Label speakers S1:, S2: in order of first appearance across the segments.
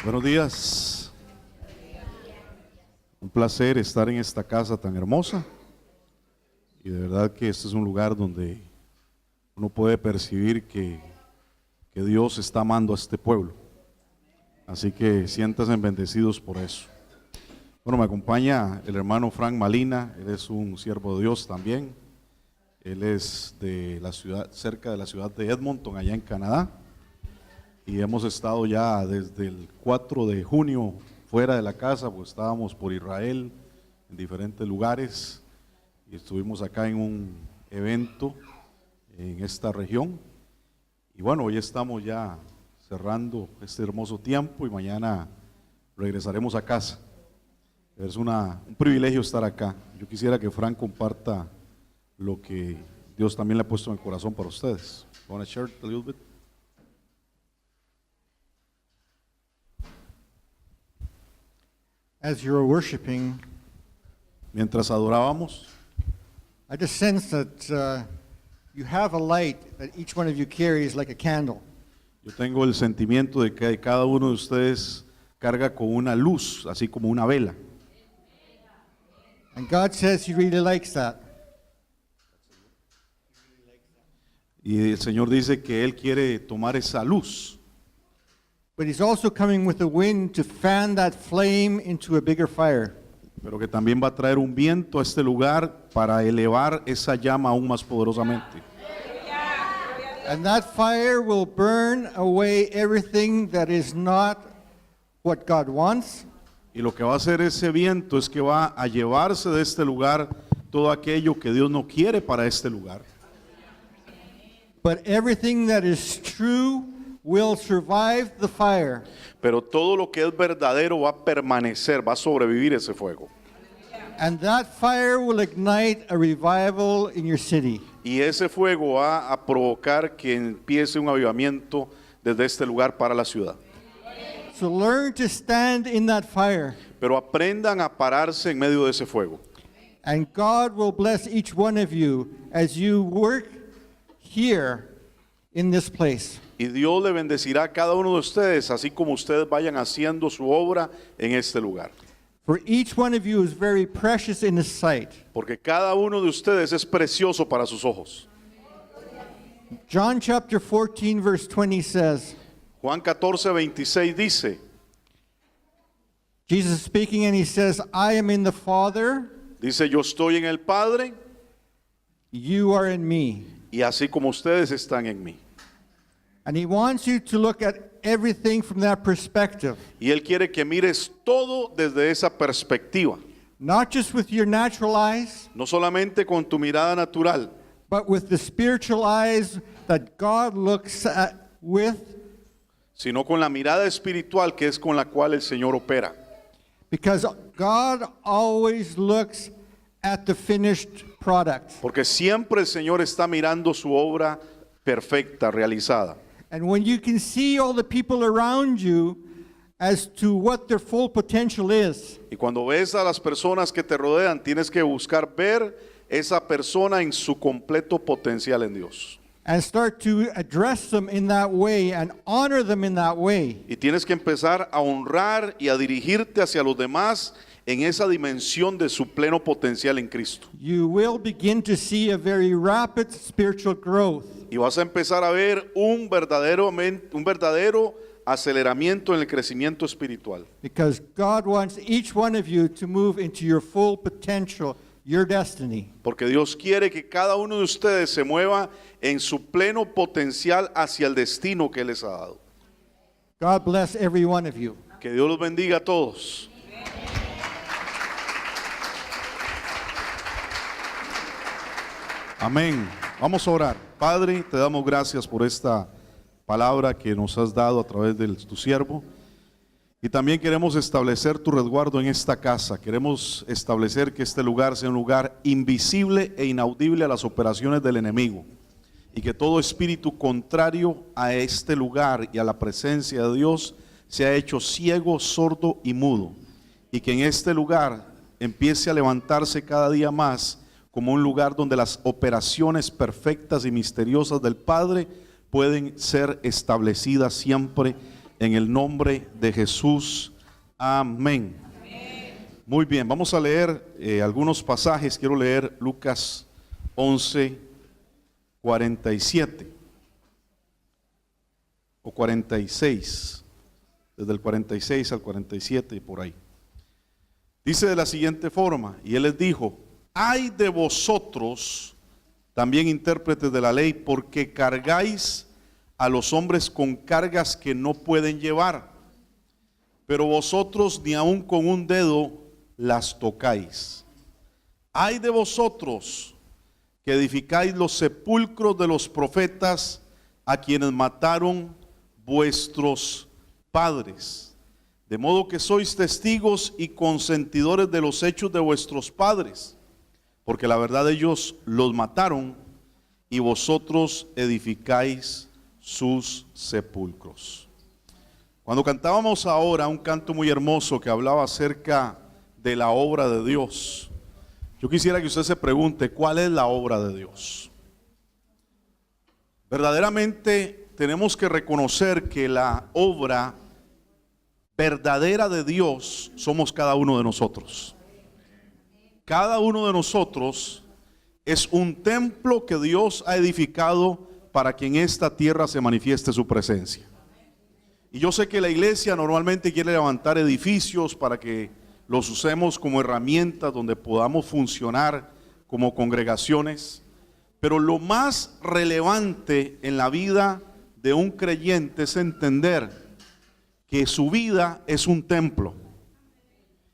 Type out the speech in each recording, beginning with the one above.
S1: Buenos días. Un placer estar en esta casa tan hermosa. Y de verdad que este es un lugar donde uno puede percibir que Dios está amando a este pueblo. Así que siéntanse bendecidos por eso. Bueno, me acompaña el hermano Frank Malina. Él es un siervo de Dios también. Él es de la ciudad, cerca de la ciudad de Edmonton, allá en Canadá. Y hemos estado ya desde el 4 de junio fuera de la casa, pues estábamos por Israel, en diferentes lugares, y estuvimos acá en un evento en esta región. Y bueno, hoy estamos ya cerrando este hermoso tiempo y mañana regresaremos a casa. Es un privilegio estar acá. Yo quisiera que Frank comparta lo que Dios también le ha puesto en el corazón para ustedes. Want to share a little bit?
S2: As you were worshiping,
S1: Mientras adorábamos,
S2: I just sense that you have a light that each one of you carries like a candle.
S1: yo tengo el sentimiento de que cada uno de ustedes carga con una luz, así como una vela.
S2: And God says He really likes that.
S1: Y el Señor dice que Él quiere tomar esa luz,
S2: But He's also coming with the wind to fan that flame into a bigger fire.
S1: pero que también va a traer un viento a este lugar para elevar esa llama aún más poderosamente.
S2: And that fire will burn away everything that is not what God wants.
S1: Y lo que va a hacer ese viento es que va a llevarse de este lugar todo aquello que Dios no quiere para este lugar.
S2: But everything that is true will survive the fire.
S1: Pero todo lo que es verdadero va a permanecer, va a sobrevivir ese fuego.
S2: And that fire will ignite a revival in your city.
S1: Y ese fuego va a provocar que empiece un avivamiento desde este lugar para la ciudad.
S2: So learn to stand in that fire.
S1: Pero aprendan a pararse en medio de ese fuego.
S2: And God will bless each one of you as you work here in this place.
S1: Y Dios le bendecirá a cada uno de ustedes, así como ustedes vayan haciendo su obra en este lugar.
S2: For each one of you is very precious in His sight.
S1: Porque cada uno de ustedes es precioso para sus ojos.
S2: John chapter 14 verse 20 says,
S1: Juan 14:26 dice,
S2: Jesus is speaking and He says, I am in the Father,
S1: dice, yo estoy en el Padre
S2: you are in me.
S1: y así como ustedes están en mí.
S2: And He wants you to look at everything from that perspective.
S1: Y Él quiere que mires todo desde esa perspectiva.
S2: Not just with your natural eyes,
S1: No solamente con tu mirada natural,
S2: but with the spiritual eyes that God looks at with,
S1: sino con la mirada espiritual que es con la cual el Señor opera.
S2: because God always looks at the finished product.
S1: Porque siempre el Señor está mirando su obra perfecta, realizada.
S2: And when you can see all the people around you as to what their full potential is,
S1: Y cuando ves a las personas que te rodean, tienes que buscar ver esa persona en su completo potencial en Dios.
S2: and start to address them in that way and honor them in that way,
S1: Y tienes que empezar a honrar y a dirigirte hacia los demás en esa dimensión de su pleno potencial en Cristo.
S2: you will begin to see a very rapid spiritual growth.
S1: Y vas a empezar a ver un verdadero aceleramiento en el crecimiento espiritual.
S2: Because God wants each one of you to move into your full potential, your destiny.
S1: Porque Dios quiere que cada uno de ustedes se mueva en su pleno potencial hacia el destino que Él les ha dado.
S2: God bless every one of you.
S1: Que Dios los bendiga a todos. Amén. Vamos a orar. Padre, te damos gracias por esta palabra que nos has dado a través de tu siervo. Y también queremos establecer tu resguardo en esta casa. Queremos establecer que este lugar sea un lugar invisible e inaudible a las operaciones del enemigo. Y que todo espíritu contrario a este lugar y a la presencia de Dios sea hecho ciego, sordo y mudo. Y que en este lugar empiece a levantarse cada día más como un lugar donde las operaciones perfectas y misteriosas del Padre pueden ser establecidas siempre en el nombre de Jesús. Amén. Muy bien, vamos a leer algunos pasajes. Quiero leer Lucas 11, 47 o 46, desde el 46 al 47 y por ahí. Dice de la siguiente forma: y él les dijo: ay de vosotros, también intérpretes de la ley, porque cargáis a los hombres con cargas que no pueden llevar, pero vosotros ni aun con un dedo las tocáis. Ay de vosotros, que edificáis los sepulcros de los profetas, a quienes mataron vuestros padres. De modo que sois testigos y consentidores de los hechos de vuestros padres, porque la verdad ellos los mataron y vosotros edificáis sus sepulcros. Cuando cantábamos ahora un canto muy hermoso que hablaba acerca de la obra de Dios, yo quisiera que usted se pregunte: ¿cuál es la obra de Dios? Verdaderamente tenemos que reconocer que la obra verdadera de Dios somos cada uno de nosotros. Cada uno de nosotros es un templo que Dios ha edificado para que en esta tierra se manifieste su presencia. Y yo sé que la iglesia normalmente quiere levantar edificios para que los usemos como herramientas donde podamos funcionar como congregaciones, pero lo más relevante en la vida de un creyente es entender que su vida es un templo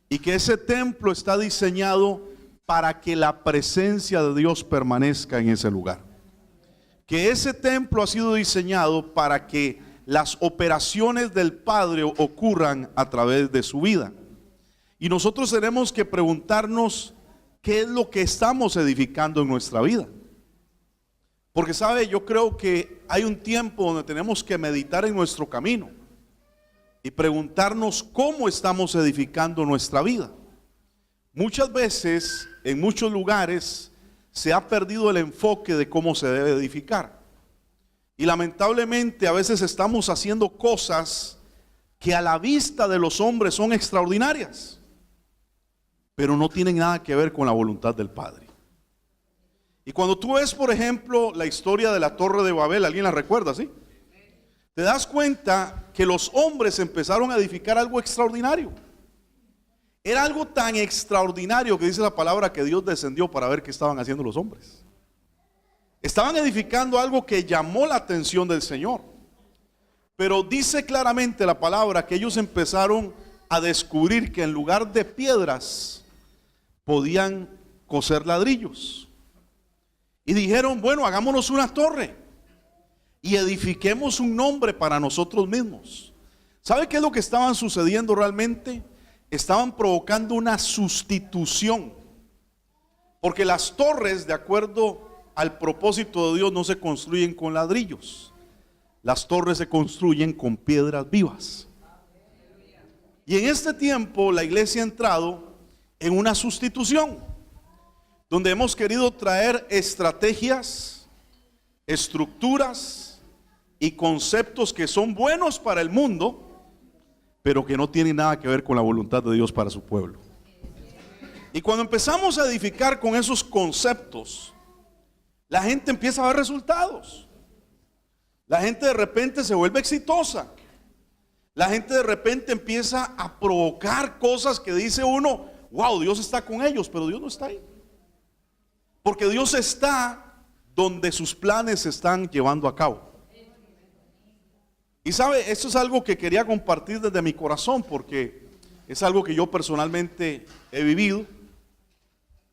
S1: y que ese templo está diseñado para que la presencia de Dios permanezca en ese lugar. Que ese templo ha sido diseñado para que las operaciones del Padre ocurran a través de su vida. Y nosotros tenemos que preguntarnos qué es lo que estamos edificando en nuestra vida. Porque sabe, yo creo que hay un tiempo donde tenemos que meditar en nuestro camino y preguntarnos cómo estamos edificando nuestra vida. Muchas veces, en muchos lugares, se ha perdido el enfoque de cómo se debe edificar. Y lamentablemente a veces estamos haciendo cosas que a la vista de los hombres son extraordinarias, pero no tienen nada que ver con la voluntad del Padre. Y cuando tú ves, por ejemplo, la historia de la Torre de Babel, ¿alguien la recuerda, sí? Te das cuenta que los hombres empezaron a edificar algo extraordinario. Era algo tan extraordinario que dice la palabra que Dios descendió para ver qué estaban haciendo los hombres. Estaban edificando algo que llamó la atención del Señor. Pero dice claramente la palabra que ellos empezaron a descubrir que en lugar de piedras podían coser ladrillos. Y dijeron: bueno, hagámonos una torre y edifiquemos un nombre para nosotros mismos. ¿Sabe qué es lo que estaban sucediendo realmente? Estaban provocando una sustitución. Porque las torres, de acuerdo al propósito de Dios, no se construyen con ladrillos. Las torres se construyen con piedras vivas. Y en este tiempo la iglesia ha entrado en una sustitución, donde hemos querido traer estrategias, estructuras y conceptos que son buenos para el mundo, pero que no tienen nada que ver con la voluntad de Dios para su pueblo. Y cuando empezamos a edificar con esos conceptos, la gente empieza a ver resultados. La gente de repente se vuelve exitosa. La gente de repente empieza a provocar cosas que dice uno: wow, Dios está con ellos, pero Dios no está ahí. Porque Dios está donde sus planes se están llevando a cabo. Y sabe, esto es algo que quería compartir desde mi corazón, porque es algo que yo personalmente he vivido.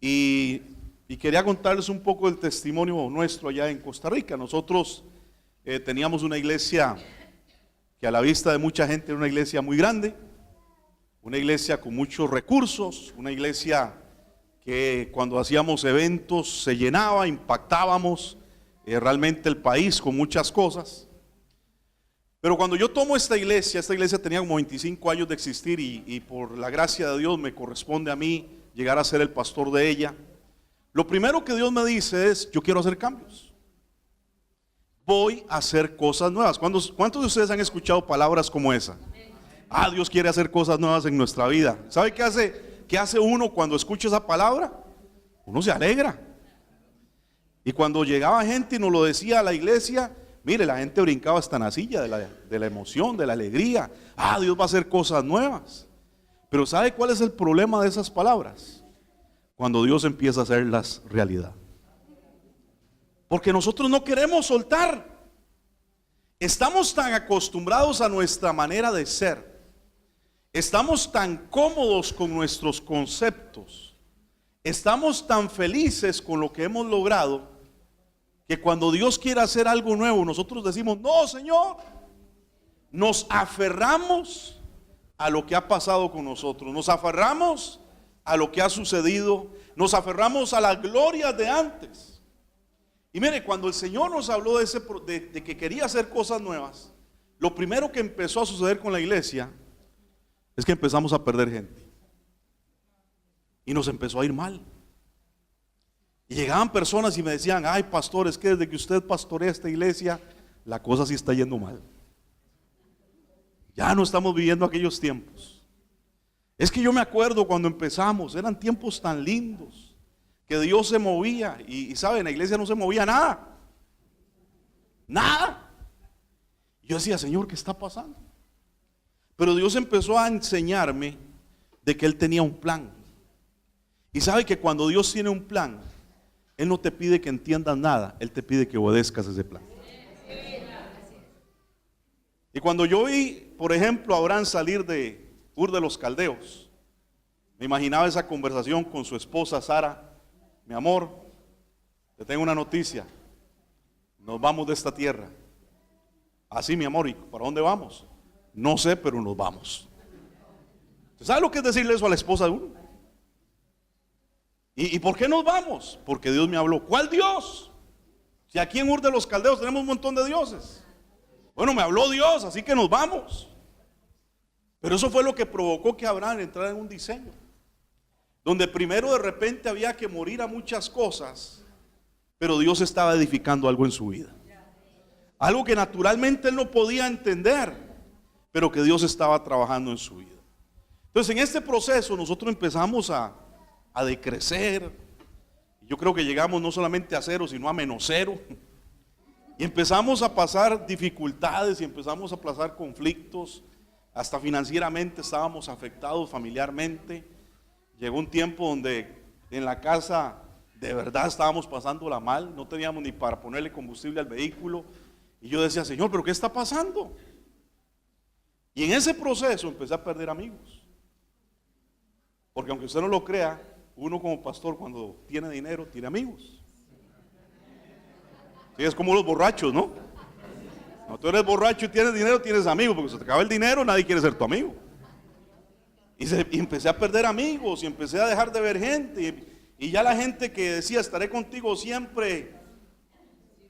S1: Y quería contarles un poco del testimonio nuestro allá en Costa Rica. Nosotros teníamos una iglesia que a la vista de mucha gente era una iglesia muy grande, una iglesia con muchos recursos, una iglesia que cuando hacíamos eventos se llenaba, impactábamos realmente el país con muchas cosas. Pero cuando yo tomo esta iglesia tenía como 25 años de existir y por la gracia de Dios me corresponde a mí llegar a ser el pastor de ella. Lo primero que Dios me dice es: yo quiero hacer cambios. voy a hacer cosas nuevas. ¿Cuántos de ustedes han escuchado palabras como esa? Ah, Dios quiere hacer cosas nuevas en nuestra vida. ¿Sabe qué hace uno cuando escucha esa palabra? Uno se alegra. Y cuando llegaba gente y nos lo decía a la iglesia, mire, la gente brincaba hasta en la silla de la emoción, de la alegría. Ah, Dios va a hacer cosas nuevas. Pero ¿sabe cuál es el problema de esas palabras? Cuando Dios empieza a hacerlas realidad. Porque nosotros no queremos soltar. Estamos tan acostumbrados a nuestra manera de ser. Estamos tan cómodos con nuestros conceptos. Estamos tan felices con lo que hemos logrado, que cuando Dios quiere hacer algo nuevo, nosotros decimos, no, Señor. Nos aferramos a lo que ha pasado con nosotros. Nos aferramos a lo que ha sucedido. Nos aferramos a las glorias de antes. Y mire, cuando el Señor nos habló de que quería hacer cosas nuevas, lo primero que empezó a suceder con la iglesia es que empezamos a perder gente. Y nos empezó a ir mal. Y llegaban personas y me decían, ay pastor, es que desde que usted pastorea esta iglesia, la cosa sí está yendo mal. Ya no estamos viviendo aquellos tiempos. Es que yo me acuerdo cuando empezamos, eran tiempos tan lindos, que Dios se movía. Y saben, en la iglesia no se movía nada. Nada. Yo decía, Señor, ¿qué está pasando? Pero Dios empezó a enseñarme de que Él tenía un plan. Y sabe que cuando Dios tiene un plan, Él no te pide que entiendas nada, Él te pide que obedezcas ese plan. Y cuando yo vi, por ejemplo, a Abraham salir de Ur de los Caldeos, me imaginaba esa conversación con su esposa Sara. Mi amor, te tengo una noticia, nos vamos de esta tierra. Así, mi amor, ¿y para dónde vamos? No sé, pero nos vamos. ¿Sabe lo que es decirle eso a la esposa de uno? ¿Y por qué nos vamos? Porque Dios me habló. ¿Cuál Dios? Si aquí en Ur de los Caldeos tenemos un montón de dioses. Bueno, me habló Dios, así que nos vamos. Pero eso fue lo que provocó que Abraham entrara en un diseño, donde primero de repente había que morir a muchas cosas, pero Dios estaba edificando algo en su vida. Algo que naturalmente él no podía entender, pero que Dios estaba trabajando en su vida. Entonces en este proceso nosotros empezamos a decrecer. Yo creo que llegamos no solamente a cero, sino a menos cero. Y empezamos a pasar dificultades y empezamos a pasar conflictos. Hasta financieramente estábamos afectados, familiarmente. Llegó un tiempo donde en la casa de verdad estábamos pasándola mal. No teníamos ni para ponerle combustible al vehículo. Y yo decía, Señor, ¿pero qué está pasando? Y en ese proceso empecé a perder amigos. Porque aunque usted no lo crea, uno como pastor cuando tiene dinero tiene amigos. Sí, es como los borrachos, ¿no? Cuando tú eres borracho y tienes dinero, tienes amigos. Porque si te acaba el dinero, nadie quiere ser tu amigo. Y empecé a perder amigos y empecé a dejar de ver gente. Y ya la gente que decía, estaré contigo siempre,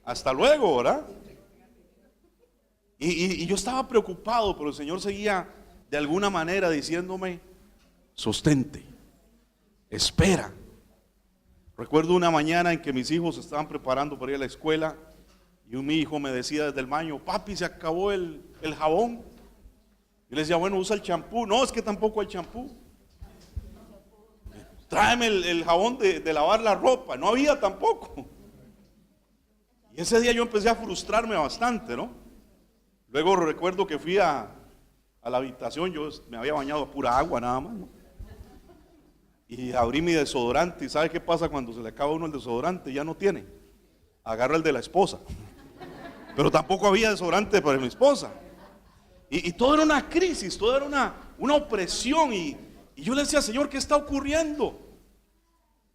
S1: hasta luego, ¿verdad? Y yo estaba preocupado, pero el Señor seguía de alguna manera diciéndome, sostente, espera. Recuerdo una mañana en que mis hijos se estaban preparando para ir a la escuela y mi hijo me decía desde el baño, papi, se acabó el jabón. Y le decía, bueno, usa el champú. No, es que tampoco hay champú. Tráeme el jabón de lavar la ropa. No había tampoco. Y ese día yo empecé a frustrarme bastante, ¿no? Luego recuerdo que fui a la habitación, yo me había bañado a pura agua nada más, ¿no? Y abrí mi desodorante. ¿Y sabe qué pasa cuando se le acaba a uno el desodorante? Ya no tiene. Agarra el de la esposa. Pero tampoco había desodorante para mi esposa. Y todo era una crisis, todo era una opresión. Y yo le decía, Señor, ¿qué está ocurriendo?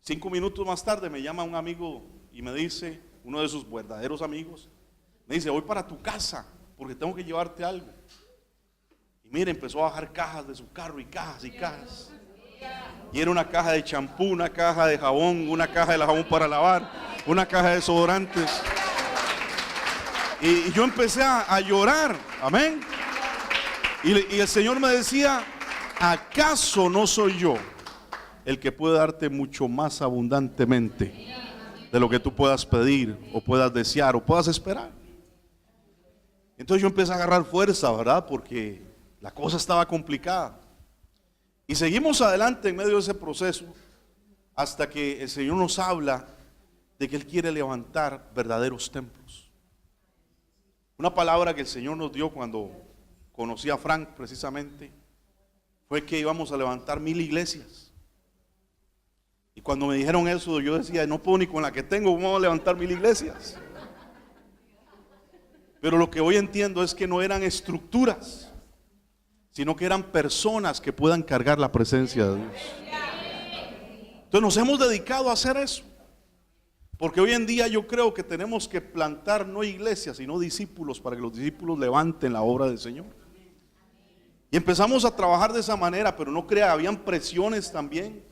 S1: 5 minutos más tarde me llama un amigo y me dice, uno de sus verdaderos amigos, me dice, voy para tu casa porque tengo que llevarte algo. Y mire, empezó a bajar cajas de su carro y cajas y cajas. Y era una caja de champú, una caja de jabón, una caja de jabón para lavar, una caja de desodorantes. Y yo empecé a llorar, amén. Y el Señor me decía, ¿acaso no soy yo el que puede darte mucho más abundantemente de lo que tú puedas pedir o puedas desear o puedas esperar? Entonces yo empecé a agarrar fuerza, ¿verdad? Porque la cosa estaba complicada. Y seguimos adelante en medio de ese proceso hasta que el Señor nos habla de que Él quiere levantar verdaderos templos. Una palabra que el Señor nos dio cuando conocí a Frank precisamente fue que íbamos a levantar 1000 iglesias. Y cuando me dijeron eso, yo decía, no puedo ni con la que tengo, vamos a levantar 1000 iglesias. Pero lo que hoy entiendo es que no eran estructuras, sino que eran personas que puedan cargar la presencia de Dios. Entonces nos hemos dedicado a hacer eso. Porque hoy en día yo creo que tenemos que plantar no iglesias, sino discípulos, para que los discípulos levanten la obra del Señor. Y empezamos a trabajar de esa manera, pero no crea, habían presiones también.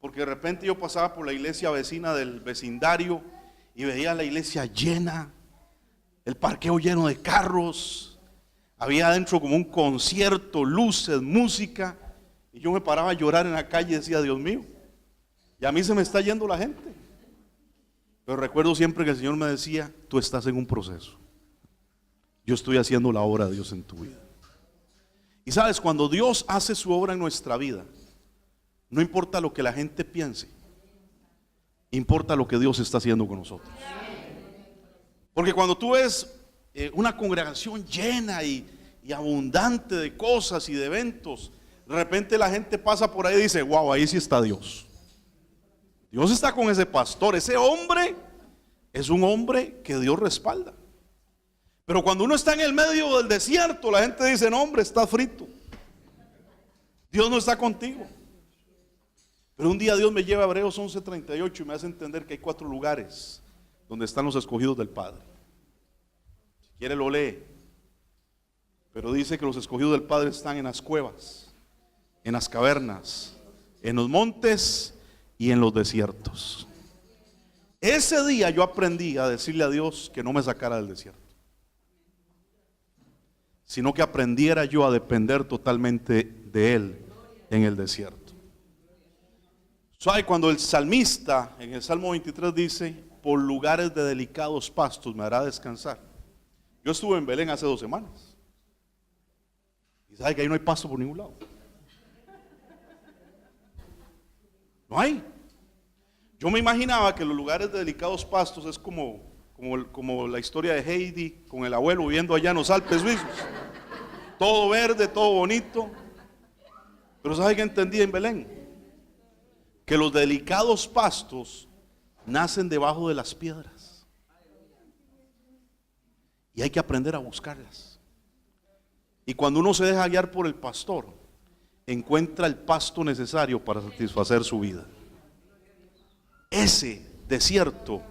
S1: Porque de repente yo pasaba por la iglesia vecina del vecindario y veía la iglesia llena, el parqueo lleno de carros, había adentro como un concierto, luces, música, y yo me paraba a llorar en la calle y decía, Dios mío, y a mí se me está yendo la gente. Pero recuerdo siempre que el Señor me decía, tú estás en un proceso, yo estoy haciendo la obra de Dios en tu vida. Y sabes, cuando Dios hace su obra en nuestra vida, no importa lo que la gente piense, importa lo que Dios está haciendo con nosotros. Porque cuando tú ves una congregación llena y abundante de cosas y de eventos, de repente la gente pasa por ahí y dice, wow, ahí sí está Dios. Dios está con ese pastor, ese hombre es un hombre que Dios respalda. Pero cuando uno está en el medio del desierto, la gente dice, no hombre, está frito, Dios no está contigo. Pero un día Dios me lleva a Hebreos 11:38 y me hace entender que hay 4 lugares donde están los escogidos del Padre. Si quiere lo lee. Pero dice que los escogidos del Padre están en las cuevas, en las cavernas, en los montes y en los desiertos. Ese día yo aprendí a decirle a Dios que no me sacara del desierto, sino que aprendiera yo a depender totalmente de Él en el desierto. ¿Sabe? Cuando el salmista en el Salmo 23 dice, por lugares de delicados pastos me hará descansar. Yo estuve en Belén hace 2 semanas. Y sabe que ahí no hay pasto por ningún lado. No hay. Yo me imaginaba que los lugares de delicados pastos es como la historia de Heidi con el abuelo viviendo allá en los Alpes suizos. Todo verde, todo bonito. Pero ¿sabe qué entendí en Belén? Que los delicados pastos nacen debajo de las piedras. Y hay que aprender a buscarlas. Y cuando uno se deja guiar por el pastor, encuentra el pasto necesario para satisfacer su vida. Ese desierto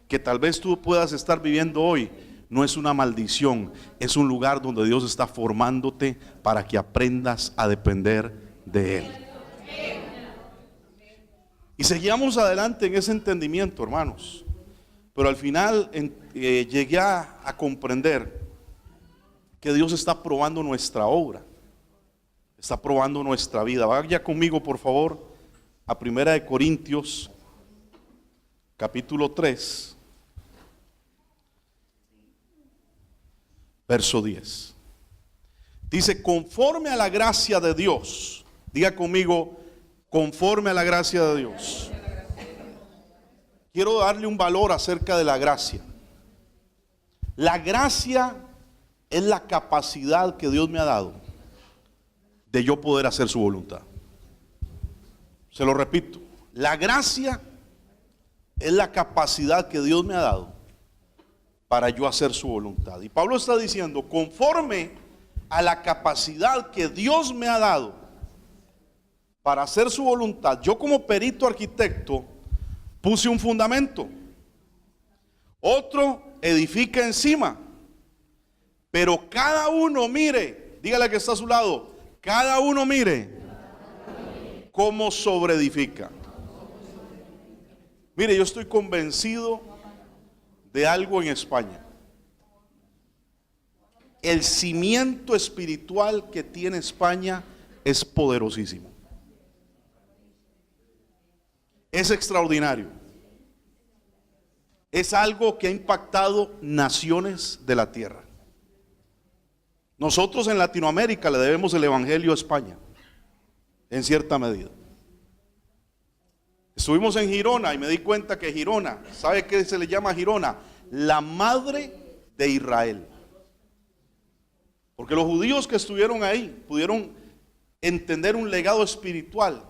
S1: que tal vez tú puedas estar viviendo hoy no es una maldición, es un lugar donde Dios está formándote para que aprendas a depender de Él. Y seguíamos adelante en ese entendimiento, hermanos. Pero al final llegué a comprender que Dios está probando nuestra obra, está probando nuestra vida. Vaya conmigo, por favor, a 1 Corintios, capítulo 3, verso 10. Dice, conforme a la gracia de Dios. Diga conmigo, conforme a la gracia de Dios. Quiero darle un valor acerca de la gracia. La gracia es la capacidad que Dios me ha dado de yo poder hacer su voluntad. Se lo repito, la gracia es la capacidad que Dios me ha dado para yo hacer su voluntad. Y Pablo está diciendo, conforme a la capacidad que Dios me ha dado para hacer su voluntad, yo como perito arquitecto puse un fundamento, otro edifica encima, pero cada uno mire, dígale que está a su lado, cada uno mire cómo sobreedifica. Mire, yo estoy convencido de algo en España. El cimiento espiritual que tiene España es poderosísimo. Es extraordinario. Es algo que ha impactado naciones de la tierra. Nosotros en Latinoamérica le debemos el evangelio a España, en cierta medida. Estuvimos en Girona y me di cuenta que Girona, ¿sabe qué se le llama Girona? La madre de Israel. Porque los judíos que estuvieron ahí pudieron entender un legado espiritual,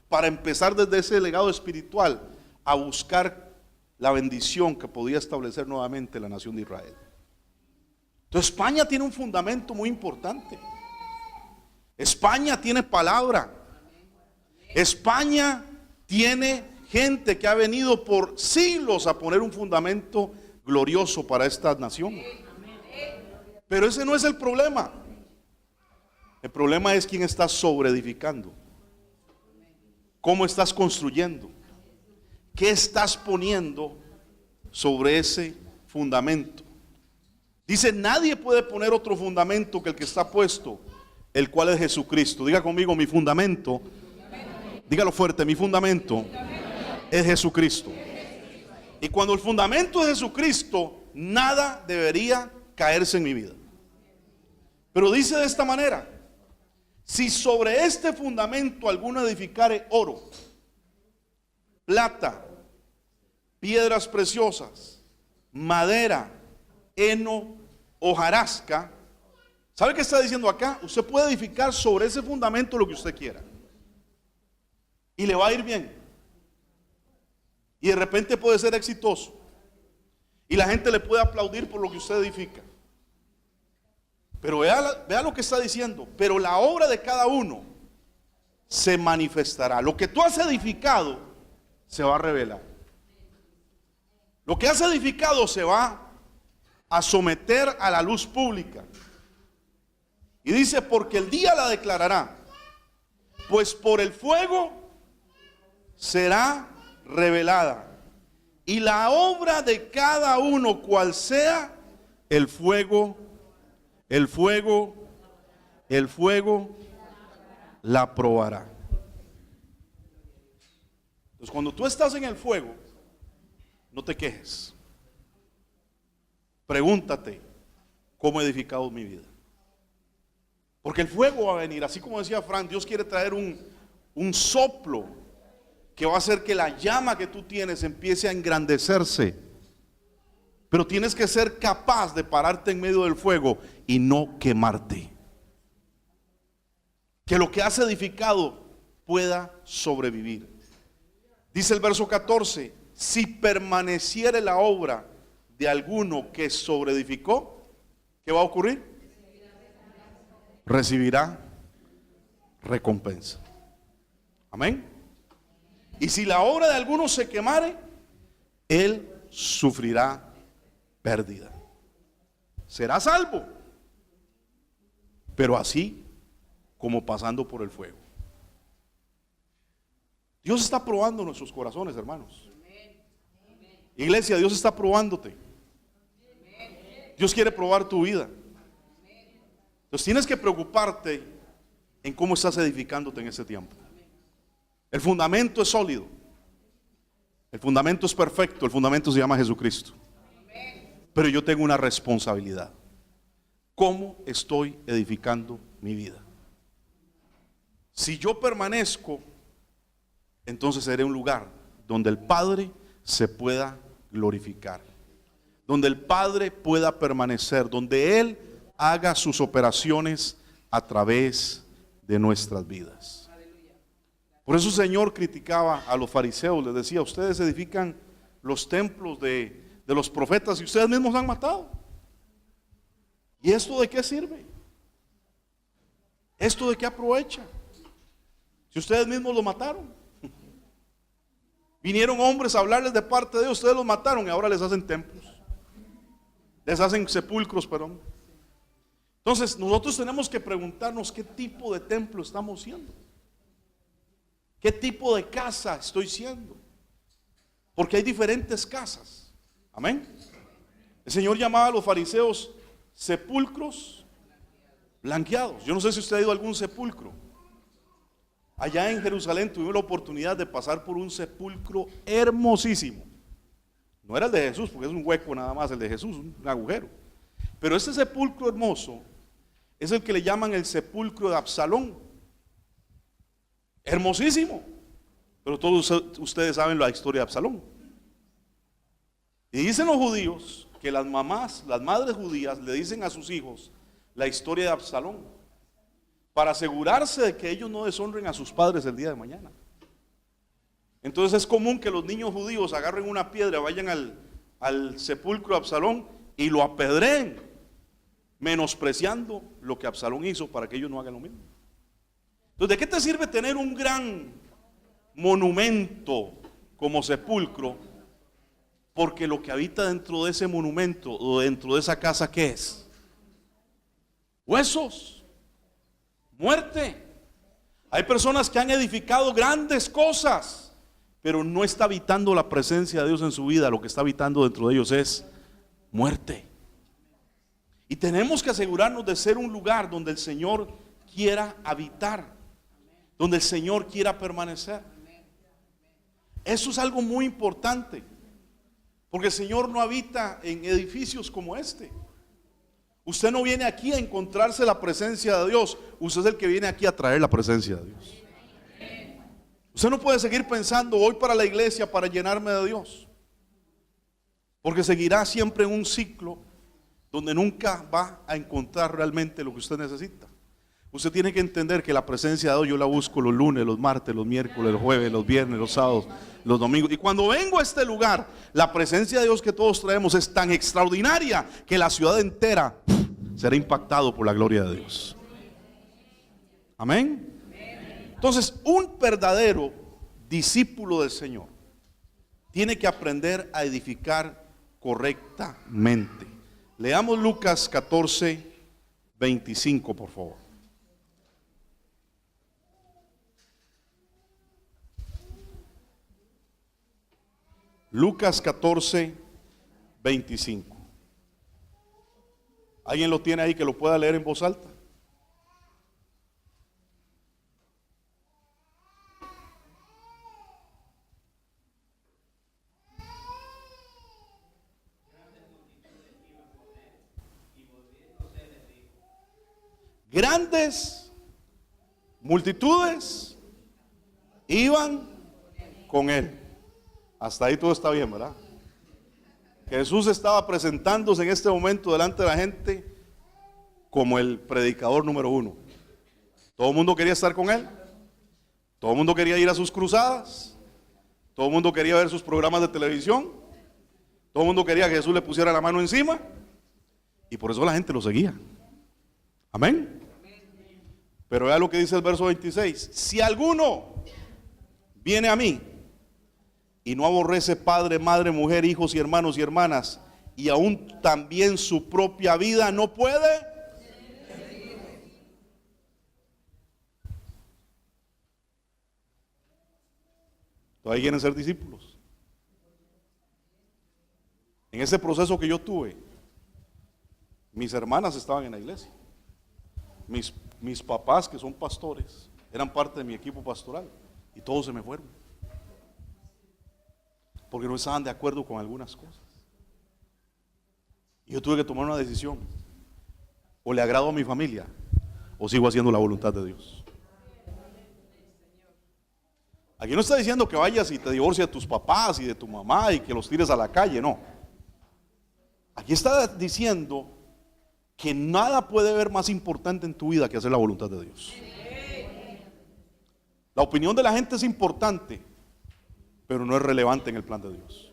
S1: para empezar desde ese legado espiritual a buscar la bendición que podía establecer nuevamente la nación de Israel. Entonces España tiene un fundamento muy importante. España tiene palabra. España tiene gente que ha venido por siglos a poner un fundamento glorioso para esta nación. Pero ese no es el problema. El problema es quién está sobreedificando. ¿Cómo estás construyendo? ¿Qué estás poniendo sobre ese fundamento? Dice, nadie puede poner otro fundamento que el que está puesto, el cual es Jesucristo. Diga conmigo, mi fundamento. Dígalo fuerte, mi fundamento es Jesucristo. Y cuando el fundamento es Jesucristo, nada debería caerse en mi vida. Pero dice de esta manera: si sobre este fundamento alguno edificare oro, plata, piedras preciosas, madera, heno, hojarasca, ¿sabe qué está diciendo acá? Usted puede edificar sobre ese fundamento lo que usted quiera y le va a ir bien, y de repente puede ser exitoso y la gente le puede aplaudir por lo que usted edifica. Pero vea lo que está diciendo: pero la obra de cada uno se manifestará. Lo que tú has edificado se va a revelar. Lo que has edificado se va a someter a la luz pública. Y dice, porque el día la declarará, pues por el fuego será revelada, y la obra de cada uno, cual sea, el fuego la probará. Entonces, cuando tú estás en el fuego, no te quejes. Pregúntate, ¿cómo he edificado mi vida? Porque el fuego va a venir, así como decía Frank. Dios quiere traer un soplo que va a hacer que la llama que tú tienes empiece a engrandecerse. Pero tienes que ser capaz de pararte en medio del fuego y no quemarte. Que lo que has edificado pueda sobrevivir. Dice el verso 14: si permaneciere la obra de alguno que sobreedificó, ¿qué va a ocurrir? Recibirá recompensa. Amén. Y si la obra de alguno se quemare, él sufrirá pérdida. Será salvo, pero así como pasando por el fuego. Dios está probando nuestros corazones, hermanos. Iglesia, Dios está probándote. Dios quiere probar tu vida. Entonces tienes que preocuparte en cómo estás edificándote en ese tiempo. El fundamento es sólido. El fundamento es perfecto. El fundamento se llama Jesucristo. Pero yo tengo una responsabilidad. ¿Cómo estoy edificando mi vida? Si yo permanezco, entonces seré un lugar donde el Padre se pueda glorificar, donde el Padre pueda permanecer, donde Él haga sus operaciones a través de nuestras vidas. Por eso el Señor criticaba a los fariseos, les decía: ustedes edifican los templos de los profetas y ustedes mismos han matado. ¿Y esto de qué sirve? ¿Esto de qué aprovecha? Si ustedes mismos lo mataron. Vinieron hombres a hablarles de parte de Dios, ustedes los mataron y ahora les hacen templos, les hacen sepulcros, perdón. Entonces nosotros tenemos que preguntarnos qué tipo de templo estamos siendo, qué tipo de casa estoy siendo, porque hay diferentes casas. Amén. El Señor llamaba a los fariseos sepulcros blanqueados. Yo no sé si usted ha ido a algún sepulcro. Allá en Jerusalén tuvimos la oportunidad de pasar por un sepulcro hermosísimo. No era el de Jesús, porque es un hueco nada más, el de Jesús, un agujero. Pero ese sepulcro hermoso es el que le llaman el sepulcro de Absalón. Hermosísimo. Pero todos ustedes saben la historia de Absalón. Y dicen los judíos que las mamás, las madres judías, le dicen a sus hijos la historia de Absalón para asegurarse de que ellos no deshonren a sus padres el día de mañana. Entonces es común que los niños judíos agarren una piedra, vayan al sepulcro de Absalón y lo apedreen, menospreciando lo que Absalón hizo para que ellos no hagan lo mismo. Entonces, ¿de qué te sirve tener un gran monumento como sepulcro? Porque lo que habita dentro de ese monumento o dentro de esa casa, ¿qué es? Huesos, muerte. Hay personas que han edificado grandes cosas, pero no está habitando la presencia de Dios en su vida. Lo que está habitando dentro de ellos es muerte. Y tenemos que asegurarnos de ser un lugar donde el Señor quiera habitar, donde el Señor quiera permanecer. Eso es algo muy importante, porque el Señor no habita en edificios como este. Usted no viene aquí a encontrarse la presencia de Dios, usted es el que viene aquí a traer la presencia de Dios. Usted no puede seguir pensando, voy para la iglesia para llenarme de Dios, porque seguirá siempre en un ciclo donde nunca va a encontrar realmente lo que usted necesita. Usted tiene que entender que la presencia de Dios yo la busco los lunes, los martes, los miércoles, los jueves, los viernes, los sábados, los domingos. Y cuando vengo a este lugar, la presencia de Dios que todos traemos es tan extraordinaria que la ciudad entera será impactado por la gloria de Dios. Amén. Entonces, un verdadero discípulo del Señor tiene que aprender a edificar correctamente. Leamos Lucas 14, 25, por favor. Lucas 14, 25. ¿Alguien lo tiene ahí que lo pueda leer en voz alta? Grandes multitudes iban con él. Hasta ahí todo está bien, ¿verdad? Jesús estaba presentándose en este momento delante de la gente como el predicador número uno. Todo el mundo quería estar con él. Todo el mundo quería ir a sus cruzadas. Todo el mundo quería ver sus programas de televisión. Todo el mundo quería que Jesús le pusiera la mano encima. Y por eso la gente lo seguía. Amén. Pero vea lo que dice el verso 26. Si alguno viene a mí y no aborrece padre, madre, mujer, hijos y hermanos y hermanas, y aún también su propia vida, no puede. Todavía quieren ser discípulos. En ese proceso que yo tuve, mis hermanas estaban en la iglesia. Mis papás, que son pastores, eran parte de mi equipo pastoral, y todos se me fueron porque no estaban de acuerdo con algunas cosas. Y yo tuve que tomar una decisión: o le agrado a mi familia o sigo haciendo la voluntad de Dios. Aquí no está diciendo que vayas y te divorcies de tus papás y de tu mamá y que los tires a la calle, no. Aquí está diciendo que nada puede haber más importante en tu vida que hacer la voluntad de Dios. La opinión de la gente es importante, pero no es relevante en el plan de Dios.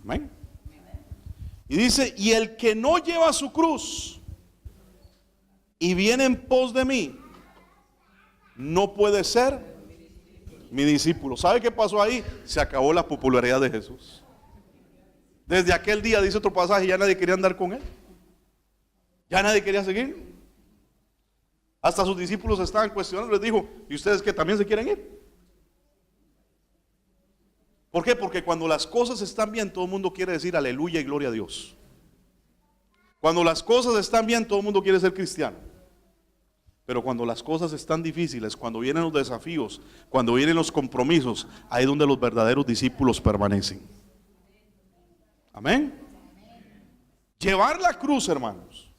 S1: Amén. Y dice: y el que no lleva su cruz y viene en pos de mí, no puede ser mi discípulo. ¿Sabe qué pasó ahí? Se acabó la popularidad de Jesús. Desde aquel día, dice otro pasaje, ya nadie quería andar con él. Ya nadie quería seguir. Hasta sus discípulos estaban cuestionando. Les dijo: ¿y ustedes qué, también se quieren ir? ¿Por qué? Porque cuando las cosas están bien, todo el mundo quiere decir aleluya y gloria a Dios. Cuando las cosas están bien, todo el mundo quiere ser cristiano. Pero cuando las cosas están difíciles, cuando vienen los desafíos, cuando vienen los compromisos, ahí es donde los verdaderos discípulos permanecen. Amén. Llevar la cruz, hermanos,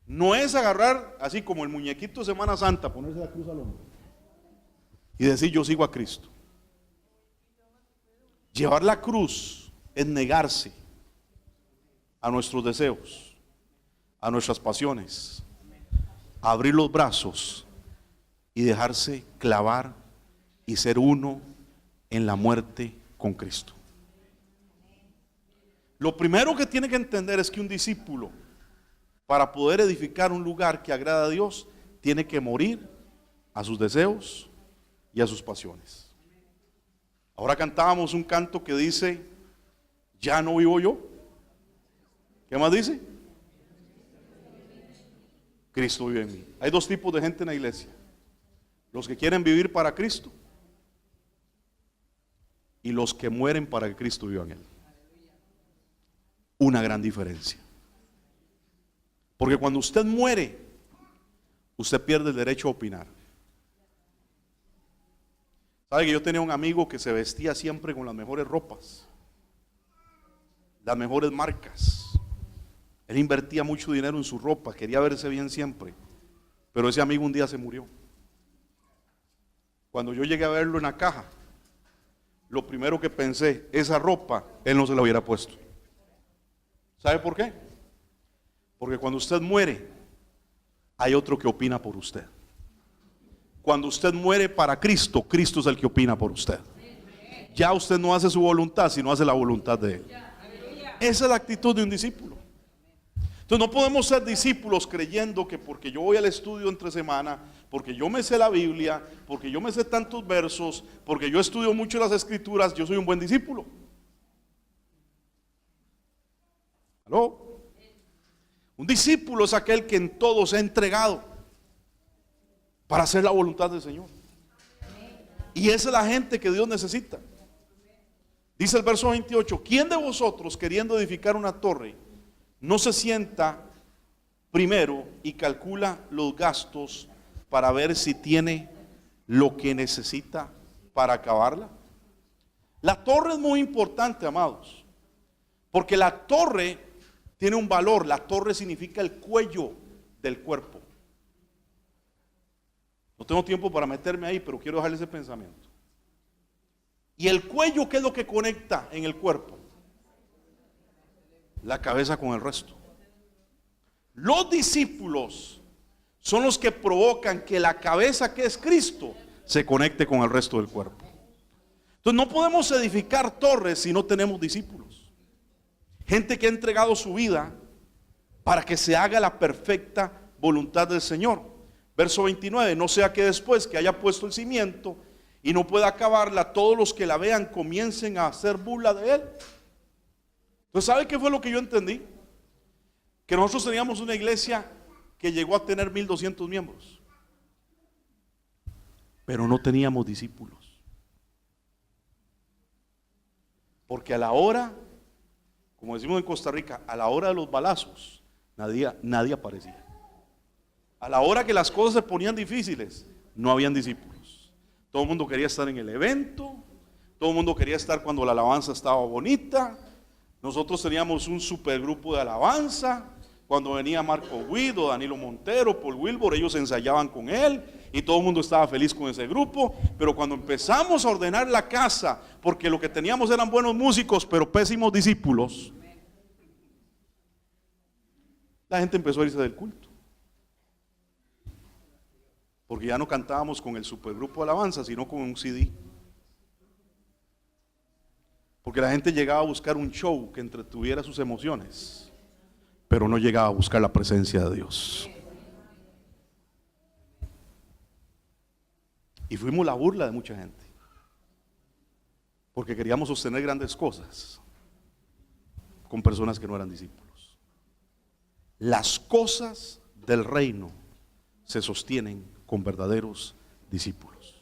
S1: No es agarrar así como el muñequito de Semana Santa, ponerse la cruz al hombro y decir yo sigo a Cristo. Llevar la cruz es negarse a nuestros deseos, a nuestras pasiones, abrir los brazos y dejarse clavar y ser uno en la muerte con Cristo. Lo primero que tiene que entender es que un discípulo, para poder edificar un lugar que agrada a Dios, tiene que morir a sus deseos y a sus pasiones. Ahora cantábamos un canto que dice, ya no vivo yo. ¿Qué más dice? Cristo vive en mí. Hay dos tipos de gente en la iglesia: los que quieren vivir para Cristo y los que mueren para que Cristo viva en él. Una gran diferencia. Porque cuando usted muere, usted pierde el derecho a opinar. ¿Sabe que yo tenía un amigo que se vestía siempre con las mejores ropas, las mejores marcas? Él invertía mucho dinero en su ropa, quería verse bien siempre. Pero ese amigo un día se murió. Cuando yo llegué a verlo en la caja, lo primero que pensé, esa ropa él no se la hubiera puesto. ¿Sabe por qué? Porque cuando usted muere, hay otro que opina por usted. Cuando usted muere para Cristo, Cristo es el que opina por usted. Ya usted no hace su voluntad, sino hace la voluntad de él. Esa es la actitud de un discípulo. Entonces no podemos ser discípulos creyendo que porque yo voy al estudio entre semana, porque yo me sé la Biblia, porque yo me sé tantos versos, porque yo estudio mucho las escrituras, yo soy un buen discípulo. ¿Aló? Un discípulo es aquel que en todo se ha entregado para hacer la voluntad del Señor. Y esa es la gente que Dios necesita. Dice el verso 28, ¿quién de vosotros, queriendo edificar una torre, no se sienta primero y calcula los gastos para ver si tiene lo que necesita para acabarla? La torre es muy importante, amados, porque la torre tiene un valor. La torre significa el cuello del cuerpo. No tengo tiempo para meterme ahí, pero quiero dejarle ese pensamiento. ¿Y el cuello qué es lo que conecta en el cuerpo? La cabeza con el resto. Los discípulos son los que provocan que la cabeza, que es Cristo, se conecte con el resto del cuerpo. Entonces no podemos edificar torres si no tenemos discípulos. Gente que ha entregado su vida para que se haga la perfecta voluntad del Señor. Verso 29, no sea que después que haya puesto el cimiento y no pueda acabarla, todos los que la vean comiencen a hacer burla de él. Entonces, ¿sabe qué fue lo que yo entendí? Que nosotros teníamos una iglesia que llegó a tener 1200 miembros, pero no teníamos discípulos. Porque a la hora, como decimos en Costa Rica, a la hora de los balazos, nadie aparecía. A la hora que las cosas se ponían difíciles, no habían discípulos. Todo el mundo quería estar en el evento, todo el mundo quería estar cuando la alabanza estaba bonita. Nosotros teníamos un supergrupo de alabanza. Cuando venía Marco Guido, Danilo Montero, Paul Wilbur, ellos ensayaban con él y todo el mundo estaba feliz con ese grupo. Pero cuando empezamos a ordenar la casa, porque lo que teníamos eran buenos músicos, pero pésimos discípulos, la gente empezó a irse del culto. Porque ya no cantábamos con el supergrupo de alabanza, sino con un CD. Porque la gente llegaba a buscar un show que entretuviera sus emociones, pero no llegaba a buscar la presencia de Dios. Y fuimos la burla de mucha gente, porque queríamos sostener grandes cosas con personas que no eran discípulos. Las cosas del reino se sostienen con verdaderos discípulos.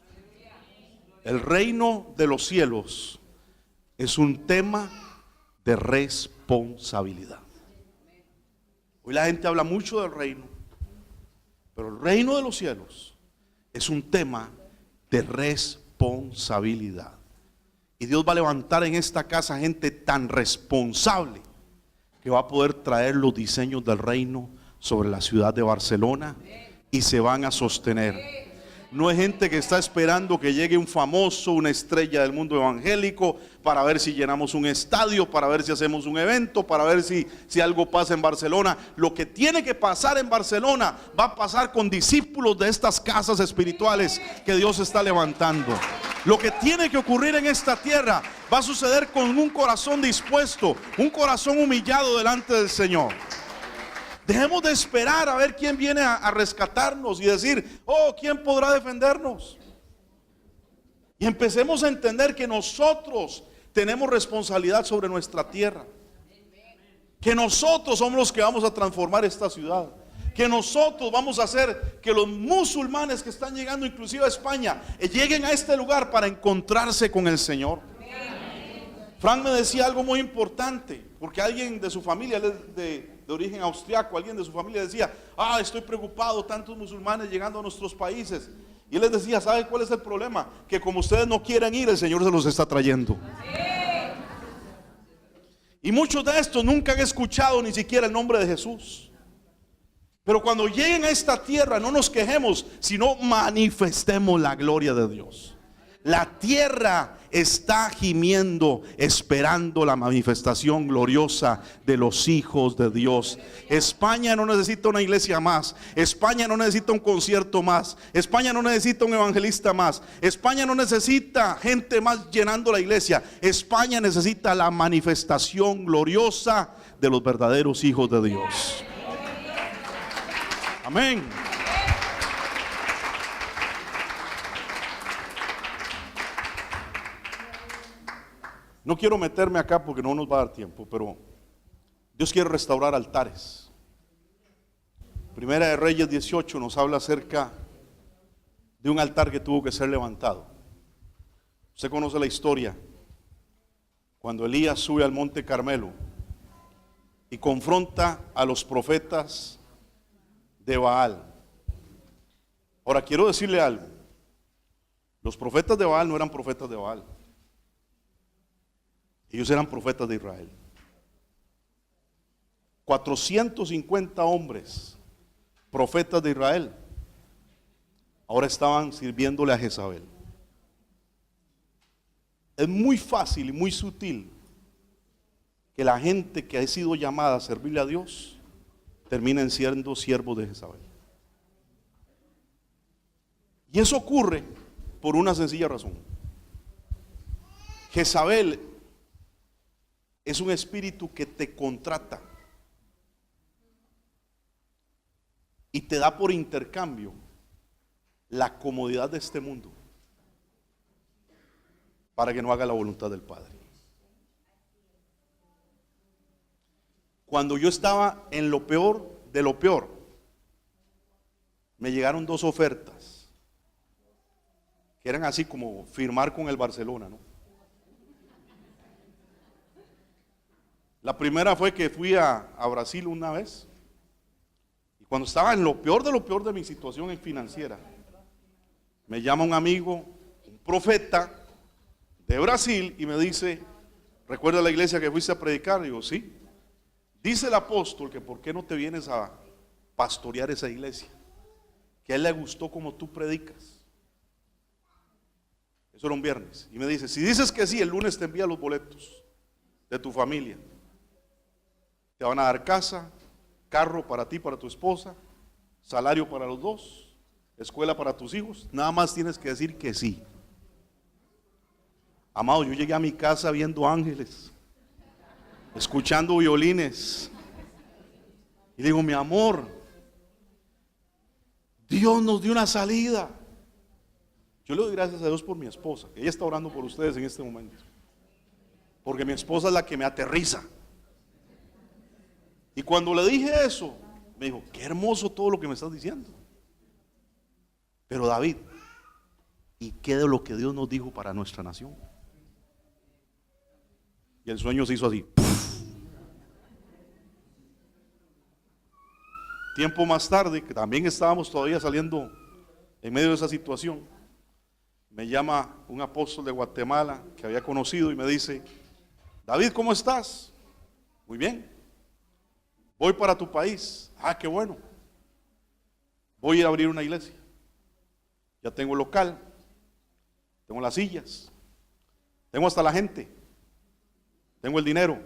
S1: El reino de los cielos es un tema de responsabilidad. Hoy la gente habla mucho del reino, pero el reino de los cielos es un tema de responsabilidad. Y Dios va a levantar en esta casa gente tan responsable que va a poder traer los diseños del reino sobre la ciudad de Barcelona y se van a sostener. No es gente que está esperando que llegue un famoso, una estrella del mundo evangélico para ver si llenamos un estadio, para ver si hacemos un evento, para ver si algo pasa en Barcelona. Lo que tiene que pasar en Barcelona va a pasar con discípulos de estas casas espirituales que Dios está levantando. Lo que tiene que ocurrir en esta tierra va a suceder con un corazón dispuesto, un corazón humillado delante del Señor. Dejemos de esperar a ver quién viene a rescatarnos y decir, oh, ¿quién podrá defendernos? Y empecemos a entender que nosotros tenemos responsabilidad sobre nuestra tierra. Que nosotros somos los que vamos a transformar esta ciudad. Que nosotros vamos a hacer que los musulmanes que están llegando inclusive a España lleguen a este lugar para encontrarse con el Señor. Frank me decía algo muy importante, porque alguien de su familia, él es de origen austriaco, alguien de su familia decía, estoy preocupado, tantos musulmanes llegando a nuestros países. Y él les decía, ¿sabe cuál es el problema? Que como ustedes no quieren ir, el Señor se los está trayendo. Y muchos de estos nunca han escuchado ni siquiera el nombre de Jesús. Pero cuando lleguen a esta tierra, no nos quejemos, sino manifestemos la gloria de Dios. La tierra está gimiendo, esperando la manifestación gloriosa de los hijos de Dios. España no necesita una iglesia más. España no necesita un concierto más. España no necesita un evangelista más. España no necesita gente más llenando la iglesia. España necesita la manifestación gloriosa de los verdaderos hijos de Dios. Amén. No quiero meterme acá porque no nos va a dar tiempo, pero Dios quiere restaurar altares. Primera de Reyes 18 nos habla acerca de un altar que tuvo que ser levantado. Usted conoce la historia. Cuando Elías sube al monte Carmelo y confronta a los profetas de Baal. Ahora quiero decirle algo. Los profetas de Baal no eran profetas de Baal. Ellos eran profetas de Israel. 450 hombres, profetas de Israel, ahora estaban sirviéndole a Jezabel. Es muy fácil y muy sutil que la gente que ha sido llamada a servirle a Dios terminen siendo siervos de Jezabel. Y eso ocurre por una sencilla razón. Jezabel es un espíritu que te contrata y te da por intercambio la comodidad de este mundo para que no haga la voluntad del Padre. Cuando yo estaba en lo peor de lo peor, me llegaron 2 ofertas que eran así como firmar con el Barcelona, ¿no? La primera fue que fui a Brasil una vez, y cuando estaba en lo peor de mi situación financiera, me llama un amigo, un profeta de Brasil, y me dice, ¿recuerda la iglesia que fuiste a predicar? Digo, sí. Dice el apóstol que ¿por qué no te vienes a pastorear esa iglesia? Que a él le gustó como tú predicas. Eso era un viernes. Y me dice, si dices que sí, el lunes te envía los boletos de tu familia. Te van a dar casa, carro para ti, para tu esposa, salario para los dos, escuela para tus hijos. Nada más tienes que decir que sí. Amado, yo llegué a mi casa viendo ángeles, escuchando violines. Y digo, mi amor, Dios nos dio una salida. Yo le doy gracias a Dios por mi esposa. Ella está orando por ustedes en este momento. Porque mi esposa es la que me aterriza. Y cuando le dije eso, me dijo, qué hermoso todo lo que me estás diciendo. Pero David, ¿y qué de lo que Dios nos dijo para nuestra nación? Y el sueño se hizo así. Tiempo más tarde, que también estábamos todavía saliendo en medio de esa situación, me llama un apóstol de Guatemala que había conocido y me dice, David, ¿cómo estás? Muy bien. Voy para tu país. Ah, qué bueno. Voy a ir a abrir una iglesia. Ya tengo el local, tengo las sillas, tengo hasta la gente, tengo el dinero,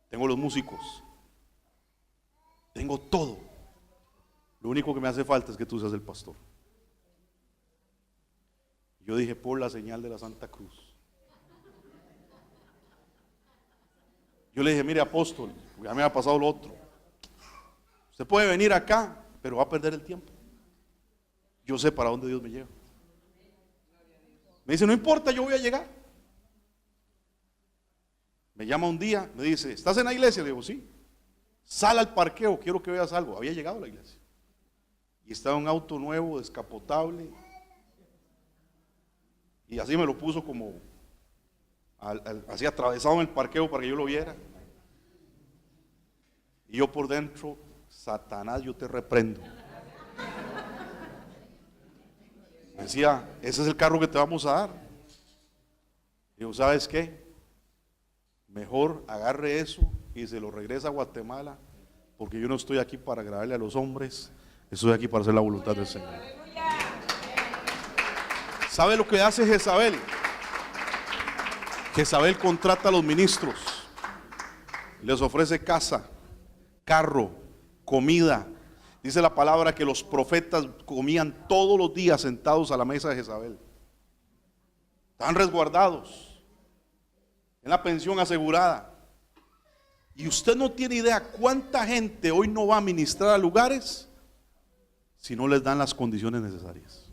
S1: tengo los músicos, tengo todo. Lo único que me hace falta es que tú seas el pastor. Yo dije, por la señal de la Santa Cruz. Yo le dije, mire apóstol, ya me ha pasado lo otro. Usted puede venir acá, pero va a perder el tiempo. Yo sé para dónde Dios me lleva. Me dice, no importa, yo voy a llegar. Me llama un día, me dice, ¿estás en la iglesia? Le digo, sí. Sal al parqueo, quiero que veas algo. Había llegado a la iglesia. Y estaba un auto nuevo, descapotable. Y así me lo puso como, así atravesado en el parqueo para que yo lo viera. Y yo por dentro, Satanás, yo te reprendo. Me decía, ese es el carro que te vamos a dar. Digo, ¿sabes qué? Mejor agarre eso y se lo regresa a Guatemala, porque yo no estoy aquí para agradarle a los hombres, estoy aquí para hacer la voluntad del Señor. ¿Sabe lo que hace Jezabel? Jezabel contrata a los ministros, les ofrece casa, carro, comida. Dice la palabra que los profetas comían todos los días sentados a la mesa de Jezabel. Están resguardados en la pensión asegurada. Y usted no tiene idea cuánta gente hoy no va a ministrar a lugares si no les dan las condiciones necesarias.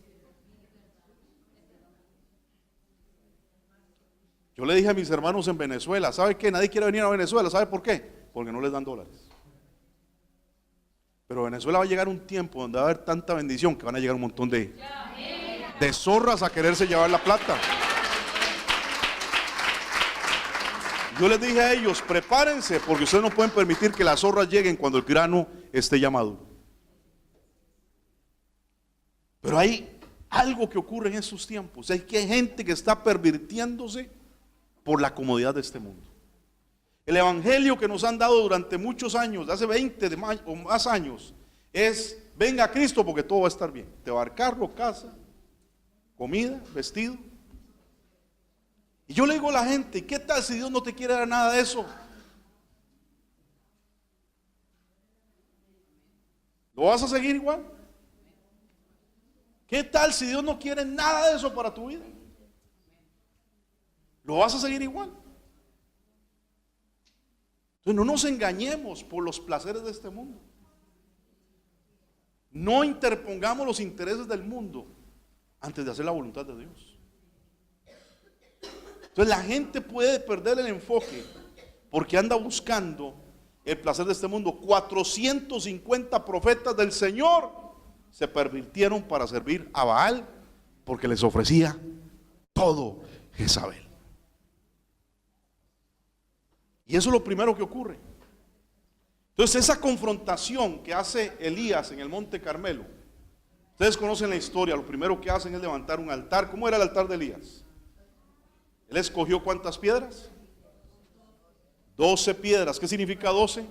S1: Yo le dije a mis hermanos en Venezuela, ¿sabe qué? Nadie quiere venir a Venezuela. ¿Sabe por qué? Porque no les dan dólares. Pero Venezuela va a llegar un tiempo donde va a haber tanta bendición que van a llegar un montón de zorras a quererse llevar la plata. Yo les dije a ellos, prepárense, porque ustedes no pueden permitir que las zorras lleguen cuando el grano esté ya maduro. Pero hay algo que ocurre en estos tiempos. Es que hay gente que está pervirtiéndose por la comodidad de este mundo. El evangelio que nos han dado durante muchos años, de hace 20 o más años, es: venga a Cristo porque todo va a estar bien. Te va a dar carro, casa, comida, vestido. Y yo le digo a la gente, ¿qué tal si Dios no te quiere dar nada de eso? ¿Lo vas a seguir igual? ¿Qué tal si Dios no quiere nada de eso para tu vida? ¿Lo vas a seguir igual? Entonces no nos engañemos por los placeres de este mundo. No interpongamos los intereses del mundo antes de hacer la voluntad de Dios. Entonces la gente puede perder el enfoque porque anda buscando el placer de este mundo. 450 profetas del Señor se pervirtieron para servir a Baal porque les ofrecía todo Jezabel. Y eso es lo primero que ocurre. Entonces esa confrontación que hace Elías en el Monte Carmelo, ustedes conocen la historia. Lo primero que hacen es levantar un altar. ¿Cómo era el altar de Elías? Él escogió ¿cuántas piedras? 12 piedras. ¿Qué significa 12?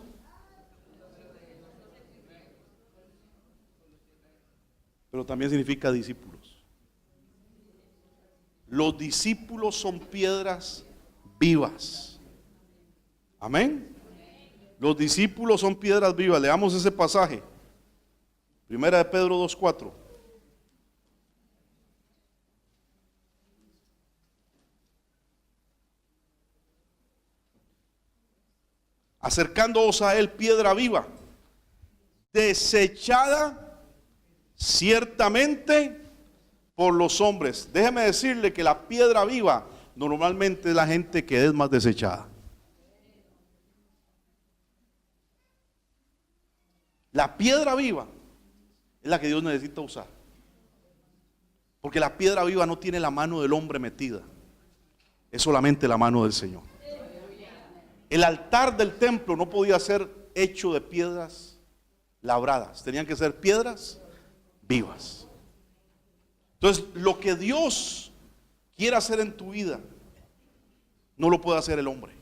S1: Pero también significa discípulos. Los discípulos son piedras vivas. Amén. Los discípulos son piedras vivas. Leamos ese pasaje. Primera de Pedro 2:4. Acercándoos a él, piedra viva, desechada ciertamente por los hombres. Déjeme decirle que la piedra viva normalmente es la gente que es más desechada. La piedra viva es la que Dios necesita usar. Porque la piedra viva no tiene la mano del hombre metida. Es solamente la mano del Señor. El altar del templo no podía ser hecho de piedras labradas. Tenían que ser piedras vivas. Entonces, lo que Dios quiere hacer en tu vida, no lo puede hacer el hombre.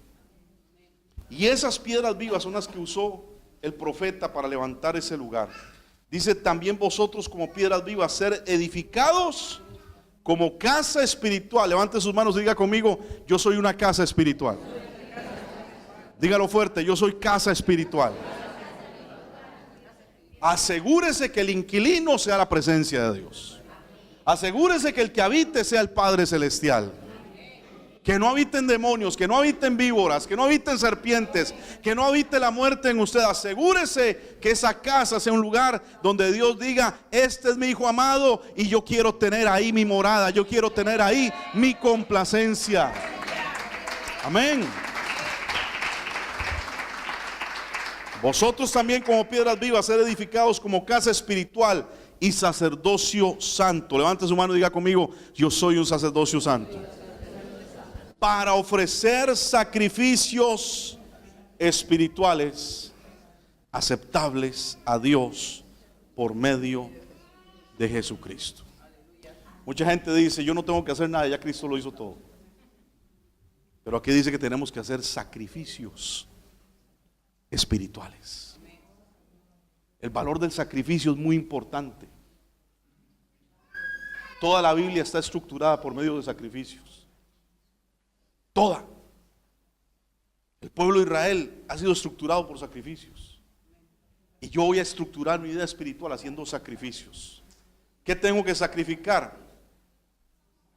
S1: Y esas piedras vivas son las que usó el profeta para levantar ese lugar. Dice: también vosotros como piedras vivas, ser edificados como casa espiritual. Levante sus manos y diga conmigo: yo soy una casa espiritual. Dígalo fuerte: yo soy casa espiritual. Asegúrese que el inquilino sea la presencia de Dios. Asegúrese que el que habite sea el Padre Celestial. Que no habiten demonios, que no habiten víboras, que no habiten serpientes, que no habite la muerte en usted. Asegúrese que esa casa sea un lugar donde Dios diga: este es mi hijo amado y yo quiero tener ahí mi morada, yo quiero tener ahí mi complacencia. Amén. Vosotros también como piedras vivas, ser edificados como casa espiritual y sacerdocio santo. Levante su mano y diga conmigo: yo soy un sacerdocio santo. Para ofrecer sacrificios espirituales aceptables a Dios por medio de Jesucristo. Mucha gente dice: yo no tengo que hacer nada, ya Cristo lo hizo todo. Pero aquí dice que tenemos que hacer sacrificios espirituales. El valor del sacrificio es muy importante. Toda la Biblia está estructurada por medio de sacrificios. Toda. El pueblo de Israel ha sido estructurado por sacrificios. Y yo voy a estructurar mi vida espiritual haciendo sacrificios. ¿Qué tengo que sacrificar?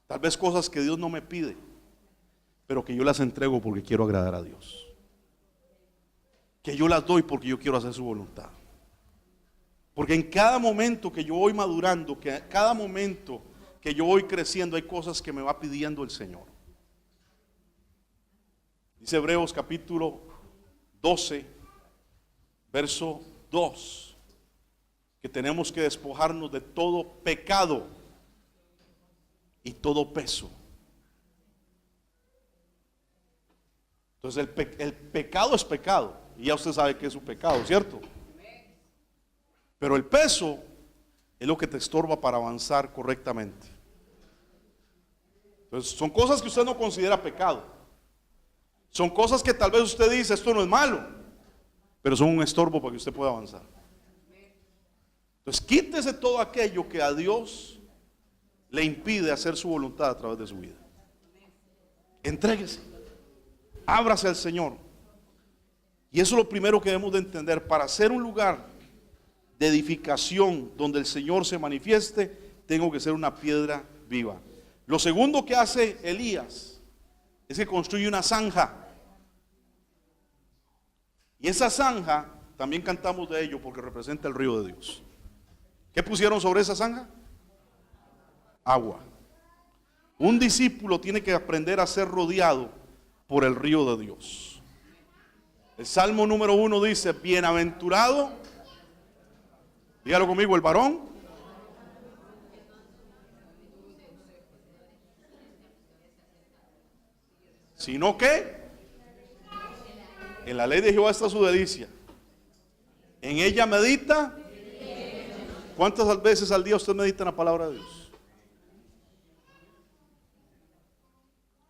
S1: Tal vez cosas que Dios no me pide, pero que yo las entrego porque quiero agradar a Dios. Que yo las doy porque yo quiero hacer su voluntad. Porque en cada momento que yo voy madurando, que cada momento que yo voy creciendo, hay cosas que me va pidiendo el Señor. Dice Hebreos capítulo 12, verso 2, que tenemos que despojarnos de todo pecado y todo peso. Entonces el pecado es pecado, y ya usted sabe que es un pecado, ¿cierto? Pero el peso es lo que te estorba para avanzar correctamente. Entonces son cosas que usted no considera pecado. Son cosas que tal vez usted dice: esto no es malo, pero son un estorbo para que usted pueda avanzar. Entonces quítese todo aquello que a Dios le impide hacer su voluntad a través de su vida. Entréguese, ábrase al Señor. Y eso es lo primero que debemos de entender. Para ser un lugar de edificación donde el Señor se manifieste, tengo que ser una piedra viva. Lo segundo que hace Elías es que construye una zanja. Y esa zanja, también cantamos de ello porque representa el río de Dios. ¿Qué pusieron sobre esa zanja? Agua. Un discípulo tiene que aprender a ser rodeado por el río de Dios. El Salmo número 1 dice: bienaventurado, dígalo conmigo, el varón sino que en la ley de Jehová está su delicia, en ella medita. ¿Cuántas veces al día usted medita en la palabra de Dios?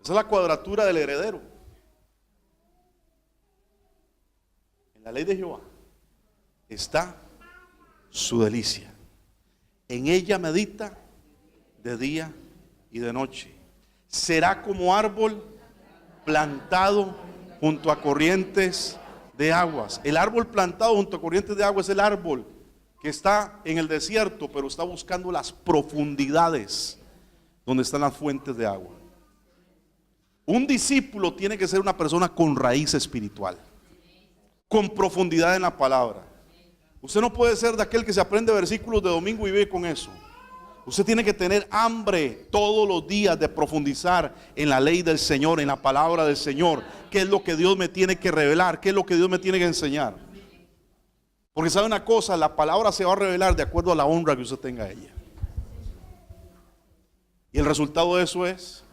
S1: Esa es la cuadratura del heredero. En la ley de Jehová está su delicia, en ella medita de día y de noche. Será como árbol plantado junto a corrientes de aguas. El árbol plantado junto a corrientes de aguas es el árbol que está en el desierto, pero está buscando las profundidades donde están las fuentes de agua. Un discípulo tiene que ser una persona con raíz espiritual, con profundidad en la palabra. Usted no puede ser de aquel que se aprende versículos de domingo y vive con eso. Usted tiene que tener hambre todos los días de profundizar en la ley del Señor, en la palabra del Señor. ¿Qué es lo que Dios me tiene que revelar? ¿Qué es lo que Dios me tiene que enseñar? Porque sabe una cosa, la palabra se va a revelar de acuerdo a la honra que usted tenga a ella. Y el resultado de eso es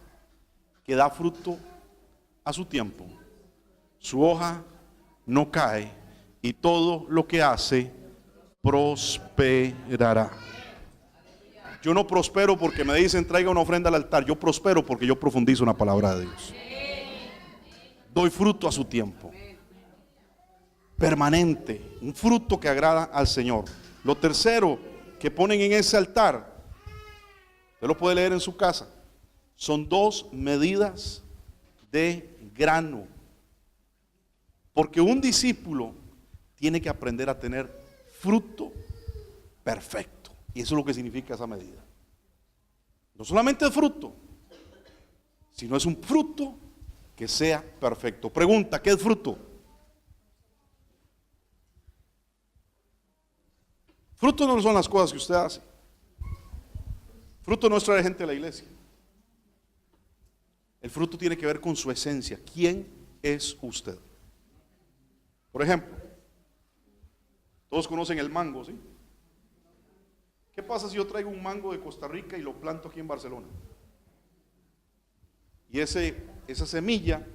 S1: que da fruto a su tiempo. Su hoja no cae y todo lo que hace prosperará. Yo no prospero porque me dicen traiga una ofrenda al altar. Yo prospero porque yo profundizo en la palabra de Dios. Doy fruto a su tiempo. permanente, un fruto que agrada al Señor. Lo tercero que ponen en ese altar, usted lo puede leer en su casa, son 2 medidas de grano. Porque un discípulo tiene que aprender a tener fruto perfecto. Y eso es lo que significa esa medida. No solamente es fruto, sino es un fruto que sea perfecto. Pregunta, ¿qué es fruto? Fruto no son las cosas que usted hace. Fruto no es traer gente a la iglesia. El fruto tiene que ver con su esencia. ¿Quién es usted? Por ejemplo, todos conocen el mango, ¿sí? ¿Qué pasa si yo traigo un mango de Costa Rica y lo planto aquí en Barcelona? Y esa semilla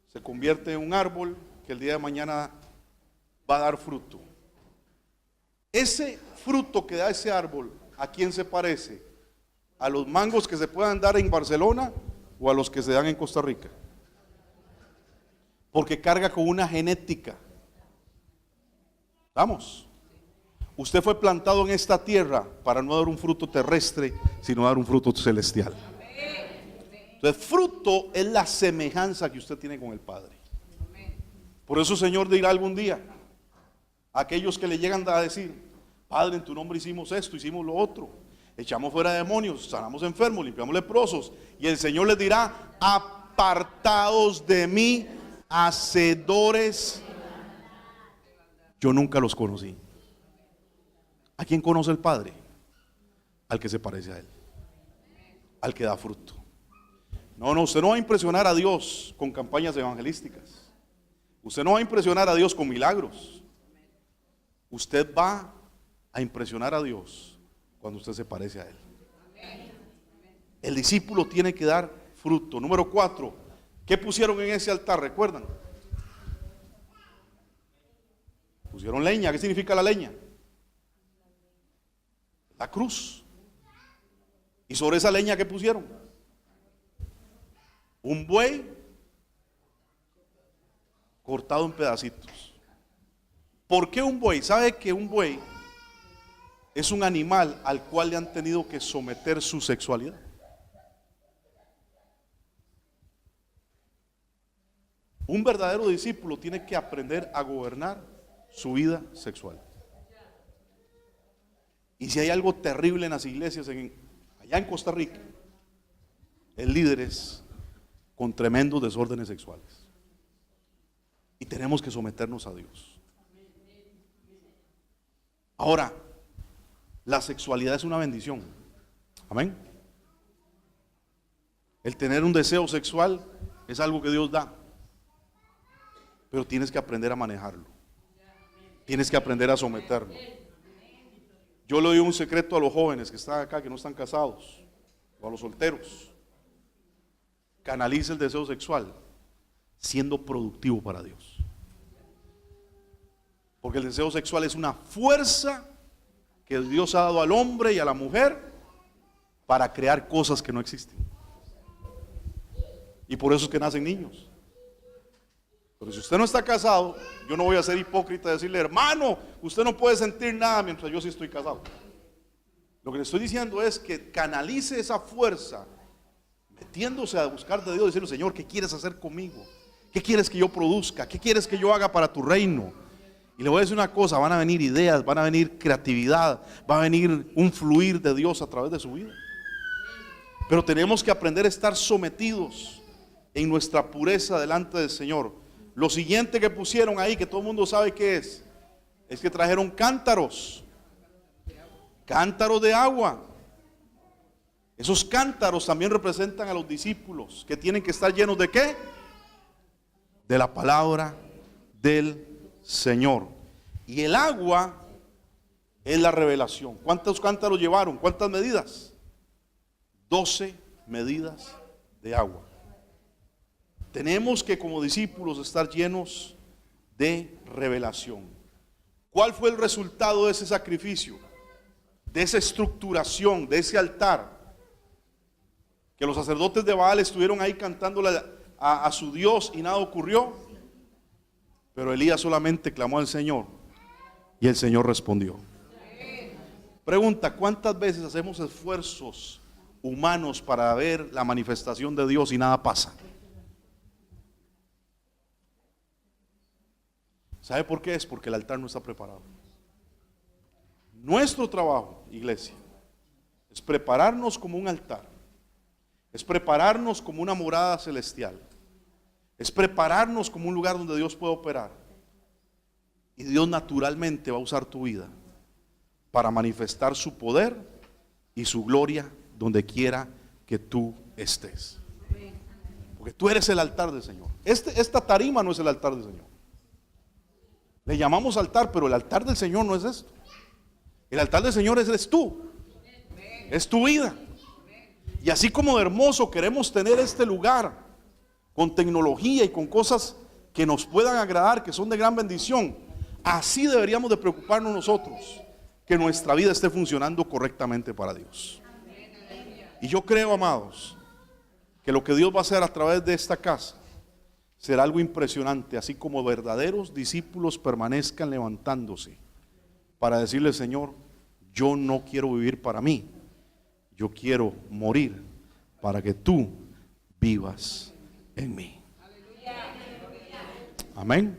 S1: se convierte en un árbol que el día de mañana va a dar fruto. Ese fruto que da ese árbol, ¿a quién se parece? ¿A los mangos que se puedan dar en Barcelona o a los que se dan en Costa Rica? Porque carga con una genética. Vamos. Usted fue plantado en esta tierra para no dar un fruto terrestre, sino dar un fruto celestial. Entonces, fruto es la semejanza que usted tiene con el Padre. Por eso el Señor dirá algún día a aquellos que le llegan a decir: Padre, en tu nombre hicimos esto, hicimos lo otro, echamos fuera demonios, sanamos enfermos, limpiamos leprosos. Y el Señor les dirá: apartados de mí, hacedores, yo nunca los conocí. ¿A quién conoce el Padre? Al que se parece a Él, al que da fruto. No, usted no va a impresionar a Dios con campañas evangelísticas. Usted no va a impresionar a Dios con milagros. Usted va a impresionar a Dios cuando usted se parece a Él. El discípulo tiene que dar fruto. Número 4, ¿qué pusieron en ese altar? ¿Recuerdan? Pusieron leña. ¿Qué significa la leña? La cruz. ¿Y sobre esa leña qué pusieron? Un buey cortado en pedacitos. ¿Por qué un buey? ¿Sabe que un buey es un animal al cual le han tenido que someter su sexualidad? Un verdadero discípulo tiene que aprender a gobernar su vida sexual. Y si hay algo terrible en las iglesias allá en Costa Rica, es líderes con tremendos desórdenes sexuales. Y tenemos que someternos a Dios. Ahora, la sexualidad es una bendición. Amén. El tener un deseo sexual es algo que Dios da. Pero tienes que aprender a manejarlo. Tienes que aprender a someterlo. Yo le doy un secreto a los jóvenes que están acá, que no están casados, o a los solteros. Canalice el deseo sexual siendo productivo para Dios. Porque el deseo sexual es una fuerza que Dios ha dado al hombre y a la mujer para crear cosas que no existen. Y por eso es que nacen niños. Pero si usted no está casado, yo no voy a ser hipócrita y decirle: hermano, usted no puede sentir nada mientras yo sí estoy casado. Lo que le estoy diciendo es que canalice esa fuerza metiéndose a buscar de Dios y decirle: Señor, ¿qué quieres hacer conmigo? ¿Qué quieres que yo produzca? ¿Qué quieres que yo haga para tu reino? Y le voy a decir una cosa: van a venir ideas, van a venir creatividad, va a venir un fluir de Dios a través de su vida. Pero tenemos que aprender a estar sometidos en nuestra pureza delante del Señor. Lo siguiente que pusieron ahí, que todo el mundo sabe qué es que trajeron cántaros de agua. Esos cántaros también representan a los discípulos, que tienen que estar llenos de ¿qué? De la palabra del Señor. Y el agua es la revelación. ¿Cuántos cántaros llevaron? ¿Cuántas medidas? 12 medidas de agua. Tenemos que, como discípulos, estar llenos de revelación. ¿Cuál fue el resultado de ese sacrificio? De esa estructuración, de ese altar. Que los sacerdotes de Baal estuvieron ahí cantándole a su Dios y nada ocurrió. Pero Elías solamente clamó al Señor y el Señor respondió. Pregunta, ¿cuántas veces hacemos esfuerzos humanos para ver la manifestación de Dios y nada pasa? ¿Sabe por qué? Es porque el altar no está preparado. Nuestro trabajo, iglesia, es prepararnos como un altar, es prepararnos como una morada celestial, es prepararnos como un lugar donde Dios puede operar. Y Dios naturalmente va a usar tu vida para manifestar su poder y su gloria donde quiera que tú estés. Porque tú eres el altar del Señor. Esta tarima no es el altar del Señor. Le llamamos altar, pero el altar del Señor no es esto. El altar del Señor eres tú. Es tu vida. Y así como de hermoso queremos tener este lugar con tecnología y con cosas que nos puedan agradar, que son de gran bendición, así deberíamos de preocuparnos nosotros, que nuestra vida esté funcionando correctamente para Dios. Y yo creo, amados, que lo que Dios va a hacer a través de esta casa será algo impresionante, así como verdaderos discípulos permanezcan levantándose para decirle: Señor, yo no quiero vivir para mí, yo quiero morir para que tú vivas en mí. Amén.